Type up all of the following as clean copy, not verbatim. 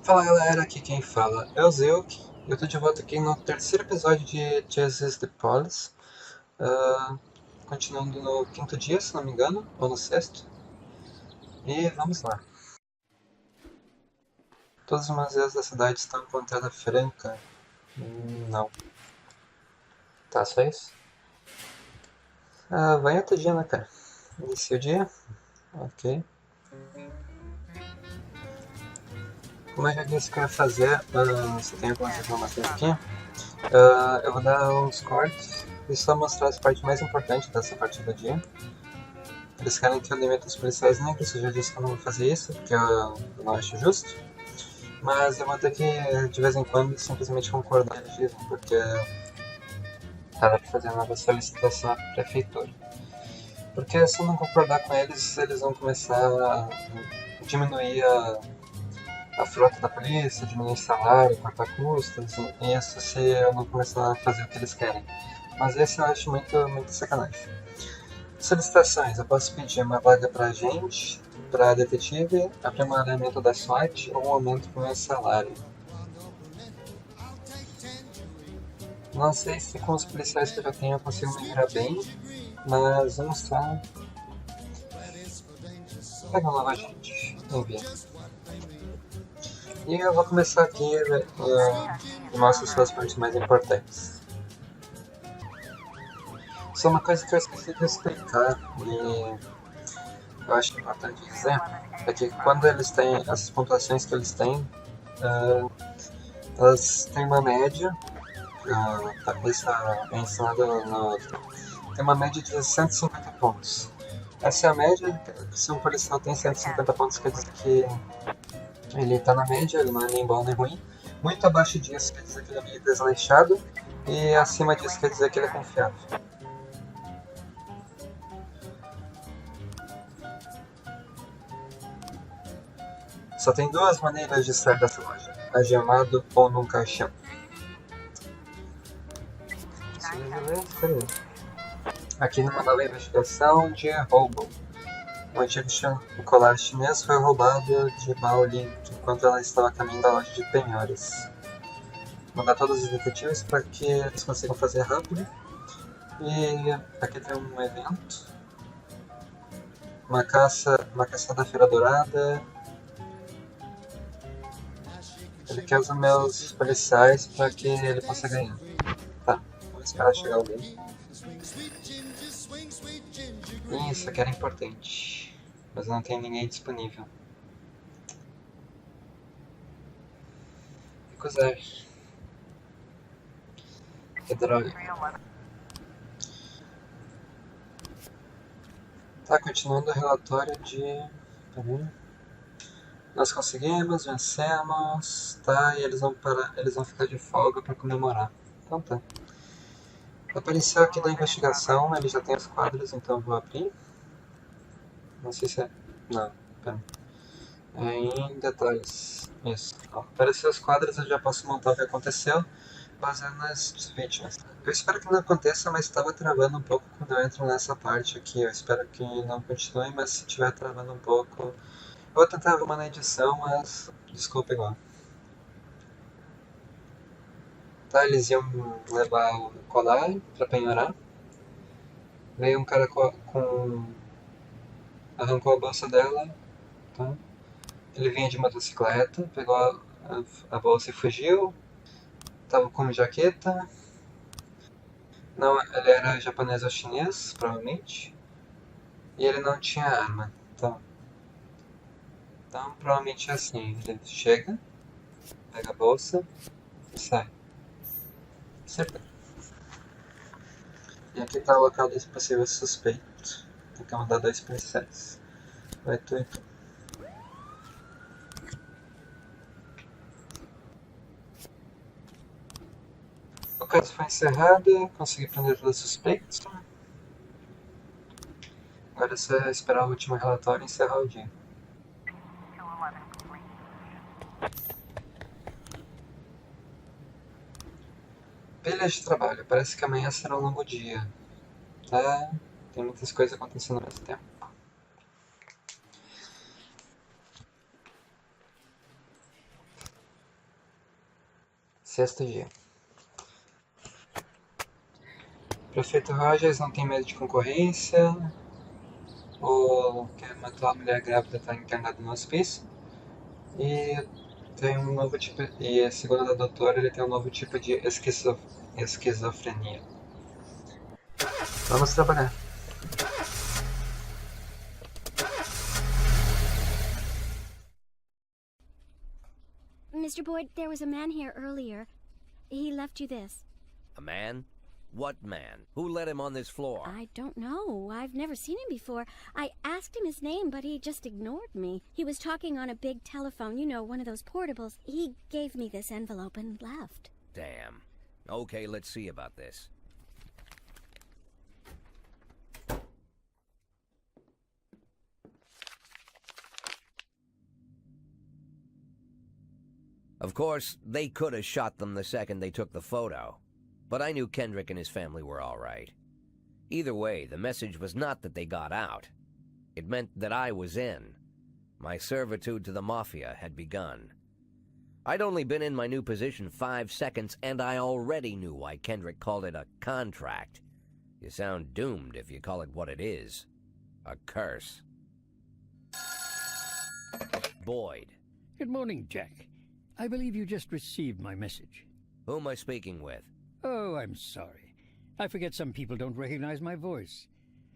Fala galera, aqui quem fala é o Zeuk. Eu tô de volta aqui no terceiro episódio de Chefe de Policia, continuando no quinto dia, se não me engano, ou no sexto. E vamos lá. Todos os museus da cidade estão com entrada franca? Não. Tá, só isso? Vai outro dia, né, cara? Inicia o dia? Ok. Como eu já disse que eu ia fazer, se tem algumas informações aqui, eu vou dar uns cortes e só mostrar as partes mais importantes dessa parte do dia. Eles querem que eu limite os policiais negros, eu já disse que eu não vou fazer isso, porque eu não acho justo. Mas eu vou ter que, de vez em quando, simplesmente concordar com eles, porque estava fazendo uma solicitação à prefeitura. Porque se eu não concordar com eles, eles vão começar a diminuir a frota da polícia, diminuir o salário, cortar custos, e isso se eu não começar a fazer o que eles querem. Mas esse eu acho muito sacanagem. Solicitações: eu posso pedir uma vaga para agente, para detetive, aprimoramento da SWAT ou um aumento no meu salário. Não sei se com os policiais que eu já tenho eu consigo me virar bem, mas vamos só pegar um novo agente. Envia. E eu vou começar aqui e mostro só as partes mais importantes. Só uma coisa que eu esqueci de explicar e eu acho importante dizer é que quando eles têm essas pontuações que eles têm, elas têm uma média, isso é ensinado no. Tem uma média de 150 pontos. Essa é a média, se um policial tem 150 pontos, quer dizer que ele está na média, ele não é nem bom nem ruim. Muito abaixo disso quer dizer que ele é meio desleixado, e acima disso quer dizer que ele é confiável. Só tem duas maneiras de sair dessa loja: algemado ou num caixão. Aqui numa nova investigação de roubo. O antigo colar chinês foi roubado de Baolin enquanto ela estava a caminho da loja de penhores. Mandar todos os detetives para que eles consigam fazer rápido. E aqui tem um evento. Uma caça da Feira Dourada. Ele quer os meus policiais para que ele possa ganhar. Tá, vamos esperar chegar alguém. Isso aqui era importante, mas não tem ninguém disponível. Recusar. Que droga. Tá, continuando o relatório de... Nós conseguimos, vencemos, tá, e eles vão ficar de folga para comemorar. Então tá. Apareceu aqui da investigação, ele já tem os quadros, então eu vou abrir. Não sei se é... Não, pera. Em detalhes. Isso. Ó, apareceu os quadros, eu já posso montar o que aconteceu, baseado nas vítimas. Eu espero que não aconteça, mas estava travando um pouco quando eu entro nessa parte aqui. Eu espero que não continue, mas se estiver travando um pouco... Eu vou tentar arrumar na edição, mas desculpa igual. Tá, eles iam levar o colar pra penhorar. Veio um cara arrancou a bolsa dela, tá? Ele vinha de motocicleta, pegou a bolsa e fugiu. Tava com jaqueta. Não, ele era japonês ou chinês, provavelmente. E ele não tinha arma, tá? Então provavelmente é assim, ele chega, pega a bolsa e sai. Certo. E aqui tá o local desse possível suspeito. Tem que mandar 2 policiais. Vai tu e tu. O caso foi encerrado, consegui prender todos os suspeitos. Agora é só esperar o último relatório e encerrar o dia. Pilhas de trabalho. Parece que amanhã será um longo dia. Tá? Tem muitas coisas acontecendo ao mesmo tempo. Sexto dia. Prefeito Rogers não tem medo de concorrência. O que matou a mulher grávida está internado no hospício. E tem um novo tipo. E segundo a doutora, ele tem um novo tipo de esquizofrenia. Vamos trabalhar. Mr. Boyd, there was a man here earlier. He left you this. A man? What man? Who let him on this floor? I don't know. I've never seen him before. I asked him his name, but he just ignored me. He was talking on a big telephone, you know, one of those portables. He gave me this envelope and left. Damn. Okay, let's see about this. Of course, they could have shot them the second they took the photo. But I knew Kendrick and his family were all right. Either way, the message was not that they got out. It meant that I was in. My servitude to the Mafia had begun. I'd only been in my new position 5 seconds, and I already knew why Kendrick called it a contract. You sound doomed if you call it what it is. A curse. Boyd. Good morning, Jack. I believe you just received my message. Who am I speaking with? Oh, I'm sorry. I forget some people don't recognize my voice.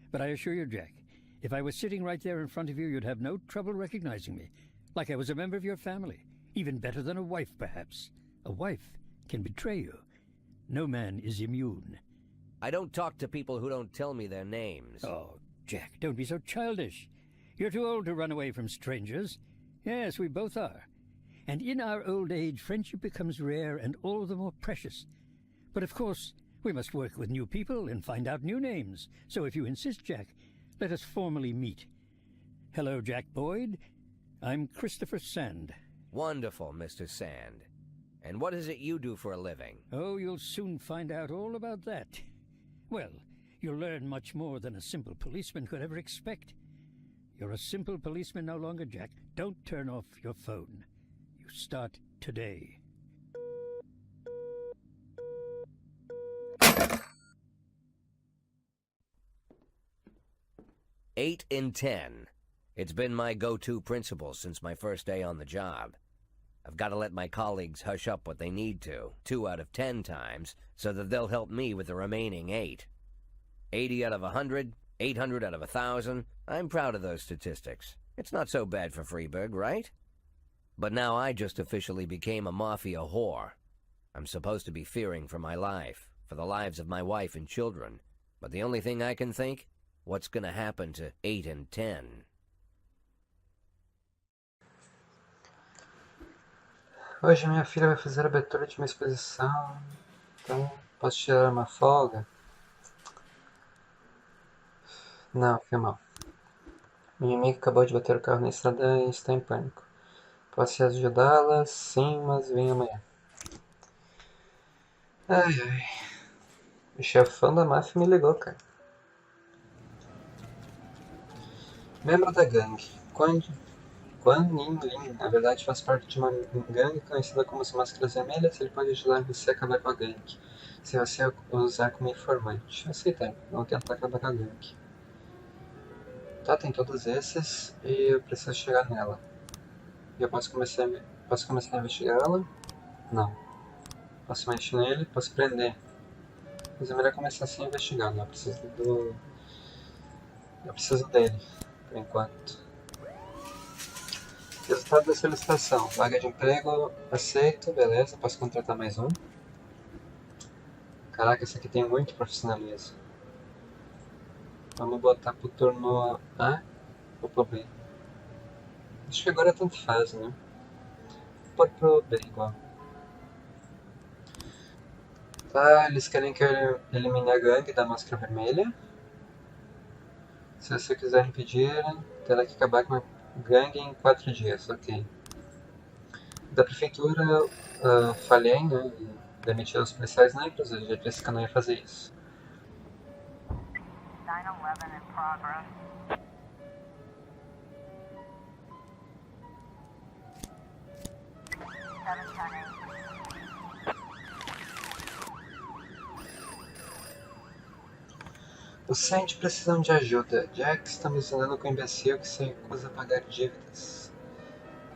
But I assure you, Jack, if I was sitting right there in front of you, you'd have no trouble recognizing me. Like I was a member of your family. Even better than a wife, perhaps. A wife can betray you. No man is immune. I don't talk to people who don't tell me their names. Oh, Jack, don't be so childish. You're too old to run away from strangers. Yes, we both are. And in our old age, friendship becomes rare and all the more precious. But of course, we must work with new people and find out new names. So if you insist, Jack, let us formally meet. Hello, Jack Boyd. I'm Christopher Sand. Wonderful, Mr. Sand. And what is it you do for a living? Oh, you'll soon find out all about that. Well, you'll learn much more than a simple policeman could ever expect. You're a simple policeman no longer, Jack. Don't turn off your phone. You start today. Eight in 10. It's been my go-to principle since my first day on the job. I've got to let my colleagues hush up what they need to, 2 out of 10 times, so that they'll help me with the remaining 8. 80 out of 100, 800 out of 1,000. I'm proud of those statistics. It's not so bad for Freeburg, right? But now I just officially became a mafia whore. I'm supposed to be fearing for my life, for the lives of my wife and children. But the only thing I can think, what's gonna happen to 8 and 10? Hoje minha filha vai fazer a abertura de uma exposição, então posso tirar uma folga? Não, foi mal. Minha amiga acabou de bater o carro na estrada e está em pânico. Posso ajudá-la? Sim, mas vem amanhã. Ai, ai. O chefão da máfia me ligou, cara. Membro da gangue. Quando Lin, na verdade, faz parte de uma gangue conhecida como as Máscaras Vermelhas. Ele pode ajudar você a acabar com a gangue, se você o usar como informante. Aceitar, vamos tentar acabar com a gangue. Tá, tem todos esses e eu preciso chegar nela. Eu posso começar a investigá-la? Não. Posso mexer nele? Posso prender. Mas é melhor começar assim a investigar, né? Eu preciso dele, por enquanto. Resultado da solicitação. Vaga de emprego, aceito, beleza, posso contratar mais um. Caraca, esse aqui tem muito profissionalismo. Vamos botar pro turno A ou pro B? Acho que agora tanto faz, né? Vou pôr pro B igual. Tá, eles querem que eu elimine a gangue da Máscara Vermelha. Se você quiser impedir, terá que acabar com a gangue em 4 dias, ok. Da prefeitura, falhei, né? Demitir os policiais negros, eu já disse que eu não ia fazer isso. 911 in progress. Os Saints precisam de ajuda. Jack está me ensinando com o imbecil que se recusa a pagar dívidas.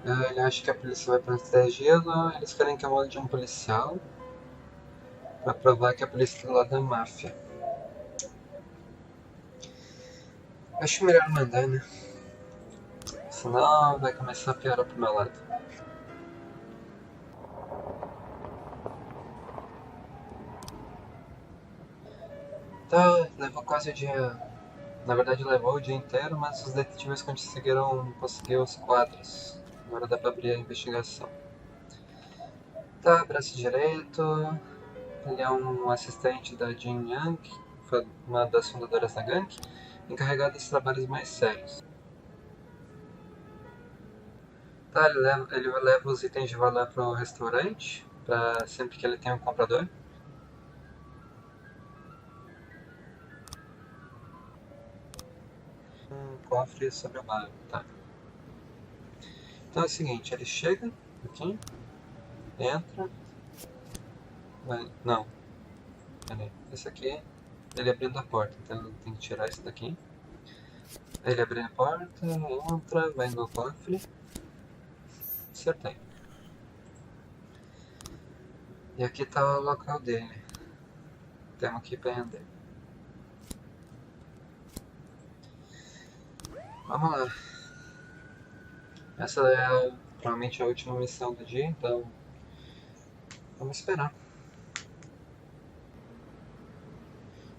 Ele acha que a polícia vai protegê-lo. Eles querem que eu mande um policial para provar que a polícia está do lado da máfia. Acho melhor mandar, né? Senão vai começar a piorar pro meu lado. Tá, levou quase o dia. Na verdade levou o dia inteiro, mas os detetives conseguiram conseguir os quadros. Agora dá pra abrir a investigação. Tá, braço direito. Ele é um assistente da Jin Yang, foi uma das fundadoras da gangue, encarregado dos trabalhos mais sérios. Tá, ele leva os itens de valor pro restaurante, pra sempre que ele tem um comprador. Um cofre sobre o bar, tá. Então é o seguinte, ele chega aqui, entra, vai, não, peraí, esse aqui, ele abrindo a porta, então ele tem que tirar isso daqui. Ele abre a porta, entra, vai no cofre, acertei. E aqui tá o local dele, temos que prender. Vamos lá. Essa é provavelmente a última missão do dia, então vamos esperar.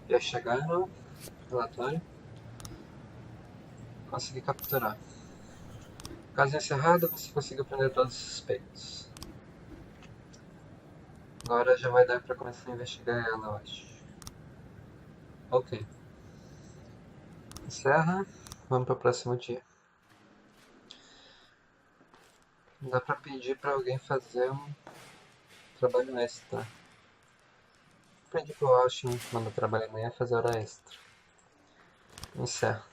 Já chegaram, relatório. Consegui capturar. Caso encerrado, você conseguiu prender todos os suspeitos. Agora já vai dar pra começar a investigar ela, eu acho. Ok. Encerra. Vamos pro próximo dia. Dá pra pedir pra alguém fazer um trabalho extra. Pedi pro Austin, quando trabalha amanhã, fazer hora extra. Encerra.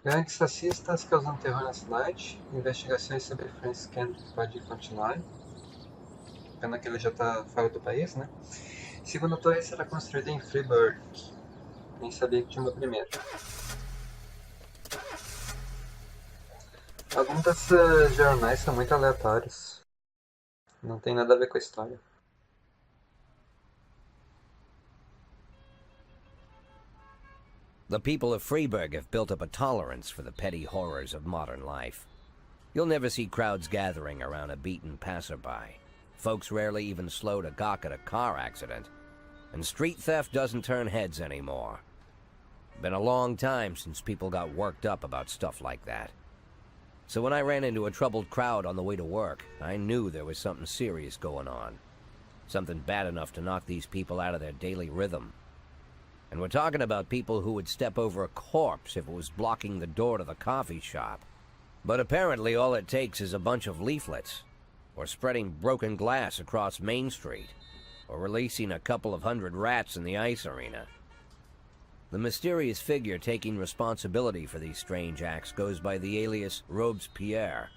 Gangues racistas causando terror na cidade. Investigações sobre Francis Kendrick pode continuar. Pena que ele já tá fora do país, né? Segunda torre será construída em Freeburg. Nem sabia que tinha uma primeira. Alguns desses jornais são muito aleatórios. Não tem nada a ver com a história. The people of Freeburg have built up a tolerance for the petty horrors of modern life. You'll never see crowds gathering around a beaten passerby. Folks rarely even slow to gawk at a car accident. And street theft doesn't turn heads anymore. Been a long time since people got worked up about stuff like that. So when I ran into a troubled crowd on the way to work, I knew there was something serious going on. Something bad enough to knock these people out of their daily rhythm. And we're talking about people who would step over a corpse if it was blocking the door to the coffee shop. But apparently all it takes is a bunch of leaflets, or spreading broken glass across Main Street, or releasing a couple of hundred rats in the ice arena. The mysterious figure taking responsibility for these strange acts goes by the alias Robespierre.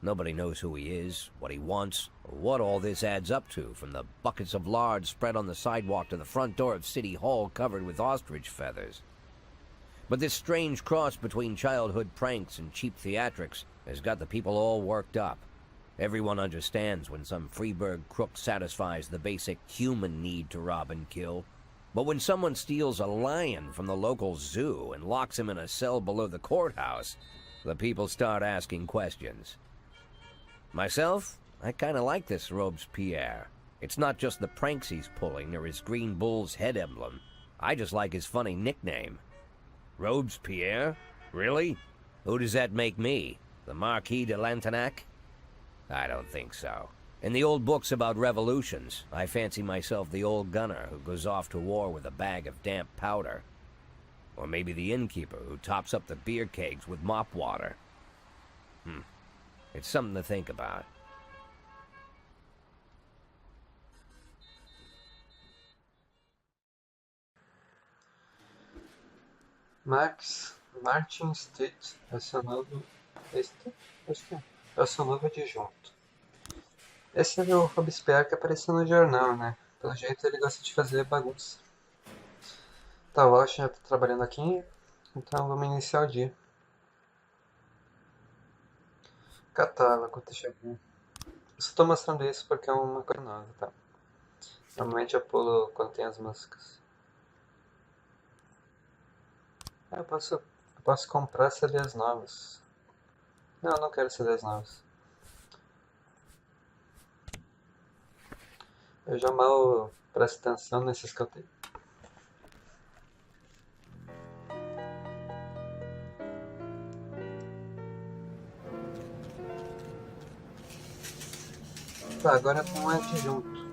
Nobody knows who he is, what he wants, or what all this adds up to, from the buckets of lard spread on the sidewalk to the front door of City Hall covered with ostrich feathers. But this strange cross between childhood pranks and cheap theatrics has got the people all worked up. Everyone understands when some Freeburg crook satisfies the basic human need to rob and kill. But when someone steals a lion from the local zoo and locks him in a cell below the courthouse, the people start asking questions. Myself, I kinda like this Robespierre. It's not just the pranks he's pulling or his green bull's head emblem. I just like his funny nickname. Robespierre? Really? Who does that make me? The Marquis de Lantenac? I don't think so. In the old books about revolutions, I fancy myself the old gunner who goes off to war with a bag of damp powder. Or maybe the innkeeper who tops up the beer kegs with mop water. It's something to think about. Martin Street é seu novo. Acho que é o seu novo adjunto. Esse é o Robespierre que apareceu no jornal, né? Pelo jeito ele gosta de fazer bagunça. Tá, o Washington já tá trabalhando aqui, então vamos iniciar o dia. Catálogo, deixa eu ver. Eu só tô mostrando isso porque é uma coisa nova, tá? Normalmente eu pulo quando tem as músicas. Eu posso comprar CDs novos. Não, eu não quero CDs novos. Eu já mal presto atenção nesses que eu tenho. Tá, agora tem um adjunto.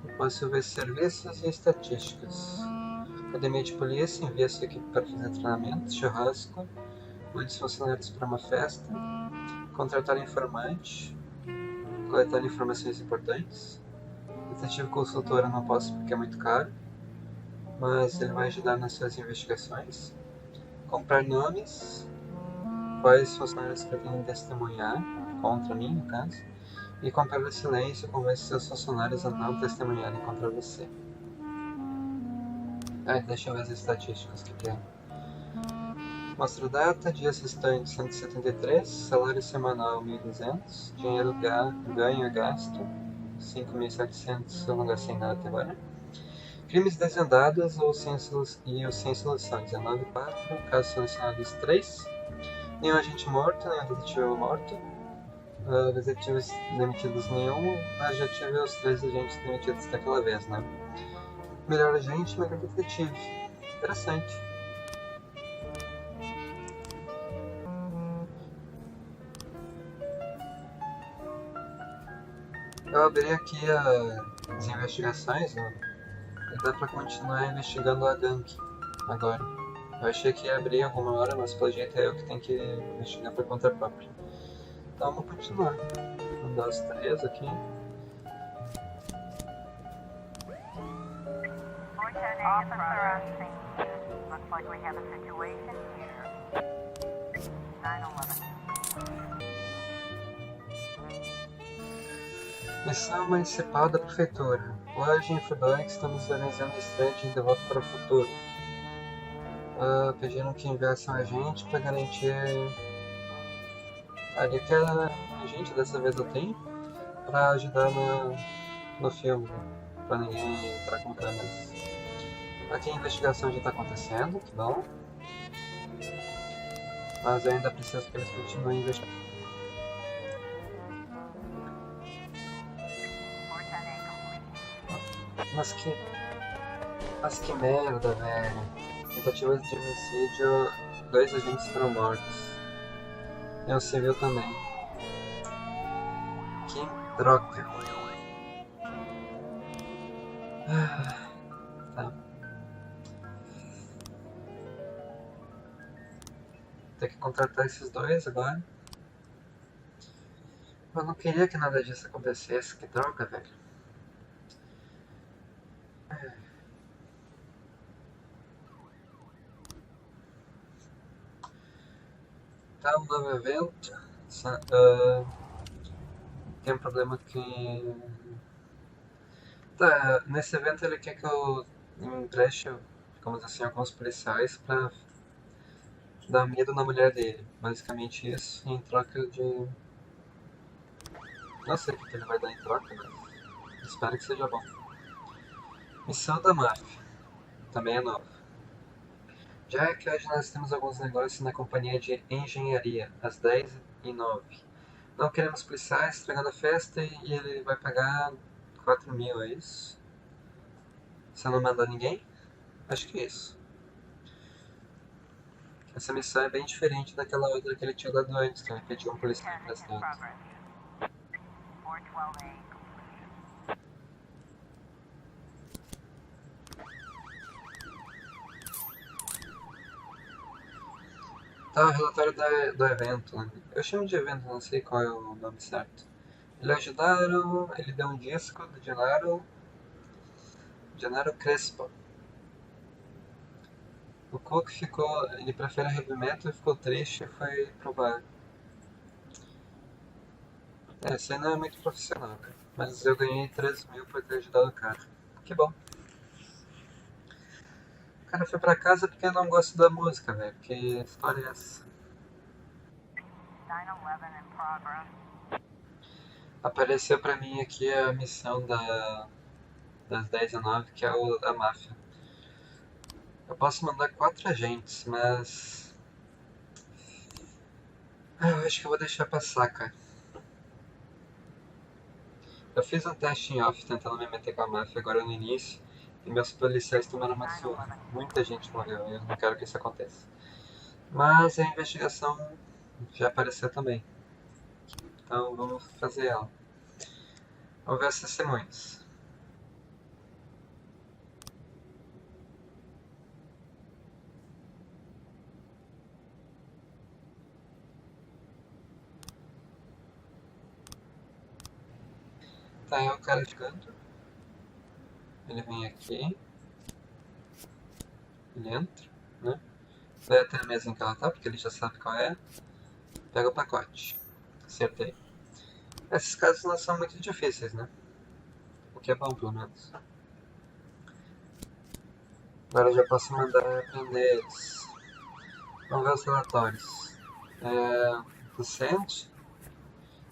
Eu posso ver serviços e estatísticas. Academia de Polícia envia sua equipe para fazer treinamento, churrasco, muitos funcionários para uma festa, contratar informante, coletar informações importantes. Detetive consultora não posso porque é muito caro, mas ele vai ajudar nas suas investigações. Comprar nomes, quais funcionários pretendem testemunhar, contra mim no caso, e comprar o silêncio, convence seus funcionários a não testemunharem contra você. Deixa eu ver as estatísticas que tem. Mostra data, dias restantes 173, salário semanal 1.200, dinheiro ganho e gasto 5.700, eu não gastei nada até agora. Crimes desvendados ou sem solução 19.4, casos solucionados 3, nenhum agente morto, nenhum detetive morto, detetives demitidos nenhum, mas já tive os 3 agentes demitidos daquela vez, né? Melhor agente, melhor detetive. Interessante. Eu abri aqui as investigações, né? E dá pra continuar investigando a gangue agora. Eu achei que ia abrir alguma hora, mas pelo jeito é eu que tenho que investigar por conta própria. Então vamos continuar. Vamos dar os 3 aqui. Officer on scene. Looks like we have a situation here. 9/11. Missão municipal da prefeitura. Hoje em Friburgo estamos organizando a estreia de De Volta para o Futuro. Pediram que enviassem um agente para garantir... Ali que a gente dessa vez eu tenho para ajudar no filme, né? Para ninguém entrar com câmeras. Aqui a investigação já está acontecendo, que bom. Mas eu ainda preciso que eles continuem investigando. Mas que merda, velho. Tentativas de homicídio, 2 agentes foram mortos. E um civil também. Que droga. Tá. Tem que contratar esses 2 agora. Eu não queria que nada disso acontecesse. Que droga, velho. Tá, um novo evento. Tem um problema que... Tá, nesse evento ele quer que eu empreste, digamos assim, alguns policiais pra dar medo na mulher dele. Basicamente isso, em troca de... Não sei o que ele vai dar em troca, mas espero que seja bom. Missão da máfia. Também é nova. Já que hoje nós temos alguns negócios na companhia de engenharia, às 10h09. Não queremos policiais estragando a festa e ele vai pagar 4.000, é isso? Se eu não mandar ninguém? Acho que é isso. Essa missão é bem diferente daquela outra que ele tinha dado antes, que ele pediu um policial emprestado. 412A. Tá, o relatório do evento, né? Eu chamo de evento, não sei qual é o nome certo. Eles ajudaram, ele deu um disco do Gennaro Crespo. O Cook ele prefere heavy metal e ficou triste e foi pro bar. Isso aí não é muito profissional, cara. Mas eu ganhei 3.000 por ter ajudado o cara. Que bom. O cara foi pra casa porque eu não gosto da música, velho. Que história é essa? 911 in progress. Apareceu pra mim aqui a missão das 10 a 9, que é a máfia. Eu posso mandar 4 agentes, mas... eu acho que eu vou deixar passar, cara. Eu fiz um teste em off tentando me meter com a máfia agora no início, e meus policiais tomaram uma surra. Muita gente morreu, e eu não quero que isso aconteça. Mas a investigação já apareceu também. Então vamos fazer ela. Vamos ver as testemunhas. Tá, é o cara de canto. Ele vem aqui. Ele entra, né? Vai até a mesa em que ela tá, porque ele já sabe qual é. Pega o pacote. Acertei. Esses casos não são muito difíceis, né? O que é bom, pelo menos. Agora eu já posso mandar prender eles. Vamos ver os relatórios. O Sandy,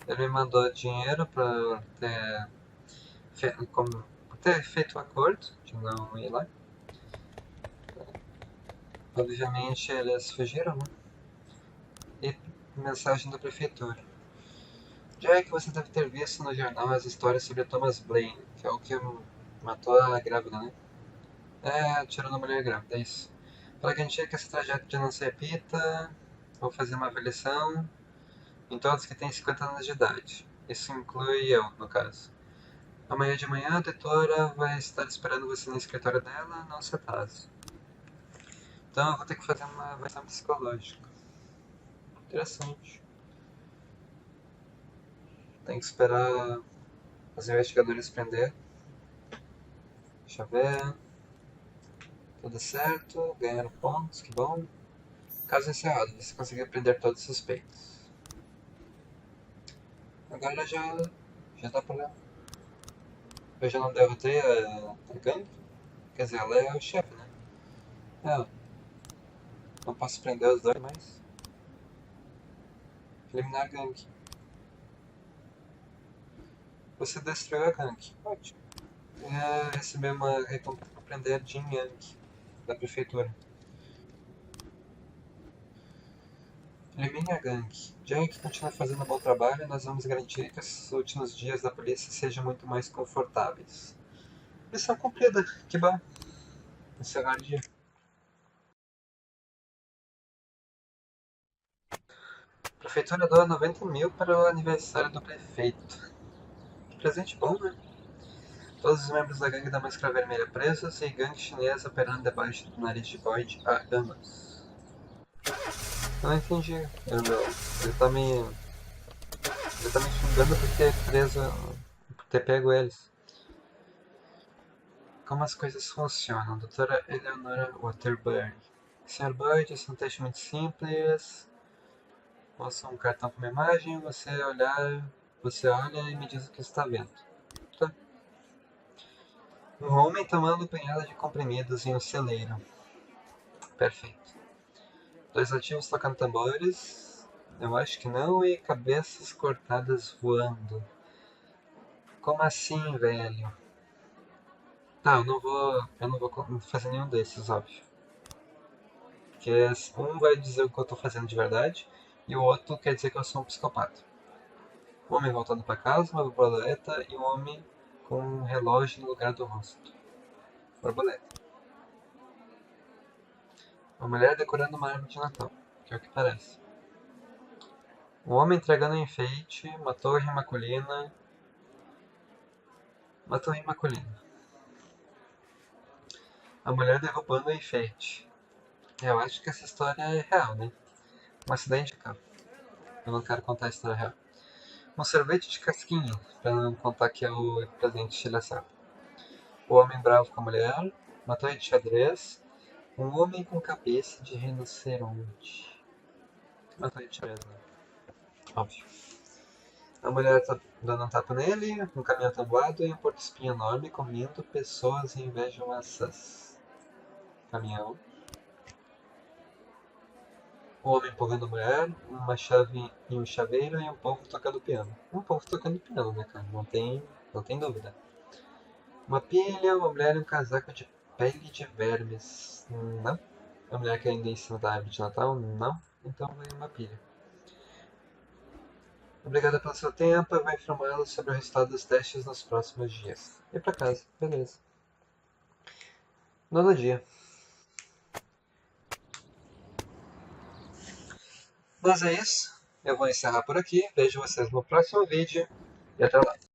ele me mandou dinheiro pra ter feito o acordo de não ir lá. Obviamente eles fugiram, né? E mensagem da prefeitura. Jack, você deve ter visto no jornal as histórias sobre Thomas Blaine, que é o que matou a grávida, né? Atirou na mulher grávida, é isso. Para garantir que essa tragédia não se repita, vou fazer uma avaliação em todos que têm 50 anos de idade. Isso inclui eu, no caso. Amanhã de manhã a doutora vai estar esperando você no escritório dela, não se atrase. Então eu vou ter que fazer uma avaliação psicológica. Interessante. Tem que esperar os investigadores prender. Deixa eu ver. Tudo certo, ganharam pontos, que bom. Caso encerrado, você conseguiu prender todos os suspeitos. Agora já dá pra... Eu já não derrotei a gangue? Quer dizer, ela é o chefe, né? Não posso prender os dois, mas... eliminar a gangue. Você destruiu a gangue. Ótimo. Receber uma recompensa para prender Jin Yang, da prefeitura. Elimine a gangue. Jack continua fazendo um bom trabalho e nós vamos garantir que os últimos dias da polícia sejam muito mais confortáveis. Missão cumprida. Que bom. Encerrar o dia. A prefeitura doa 90.000 para o aniversário do prefeito. Que presente bom, né? Todos os membros da gangue da Máscara Vermelha presos e gangue chinesa operando debaixo do nariz de Boyd há anos. Eu não entendi. Ele tá me xingando por ter preso, por ter pego eles. Como as coisas funcionam, doutora Eleonora Waterbury. Sr. Boyd, esse é um teste muito simples. Mostra um cartão com uma imagem, você olha e me diz o que está vendo. Tá. Um homem tomando um punhado de comprimidos em um celeiro. Perfeito. 2 ativos tocando tambores. Eu acho que não, e cabeças cortadas voando. Como assim, velho? Tá, eu não vou fazer nenhum desses, óbvio. Porque um vai dizer o que eu tô fazendo de verdade, e o outro quer dizer que eu sou um psicopata. Um homem voltando para casa, uma borboleta, e um homem com um relógio no lugar do rosto. Borboleta. Uma mulher decorando uma árvore de Natal, que é o que parece. Um homem entregando um enfeite, uma torre masculina. Uma torre masculina. A mulher derrubando o enfeite. Eu acho que essa história é real, né? Um acidente de carro. Eu não quero contar a história real. Um sorvete de casquinha, pra não contar que é o presente estilhaçado. O homem bravo com a mulher. Uma torre de xadrez. Um homem com cabeça de rinoceronte. Uma torre de xadrez, né? Óbvio. A mulher tá dando um tapa nele, um caminhão tabuado e um porco-espinho enorme comendo pessoas em vez de maçãs. Caminhão. Um homem empurrando a mulher, uma chave em um chaveiro e um povo tocando piano. Um povo tocando piano, né, cara? Não tem dúvida. Uma pilha, uma mulher e um casaco de pele de vermes. Não. A mulher que ainda em cima da árvore de Natal? Não. Então vai uma pilha. Obrigada pelo seu tempo, eu vou informá-lo sobre o resultado dos testes nos próximos dias. E pra casa, beleza. Nono dia. Mas é isso. Eu vou encerrar por aqui. Vejo vocês no próximo vídeo. E até lá.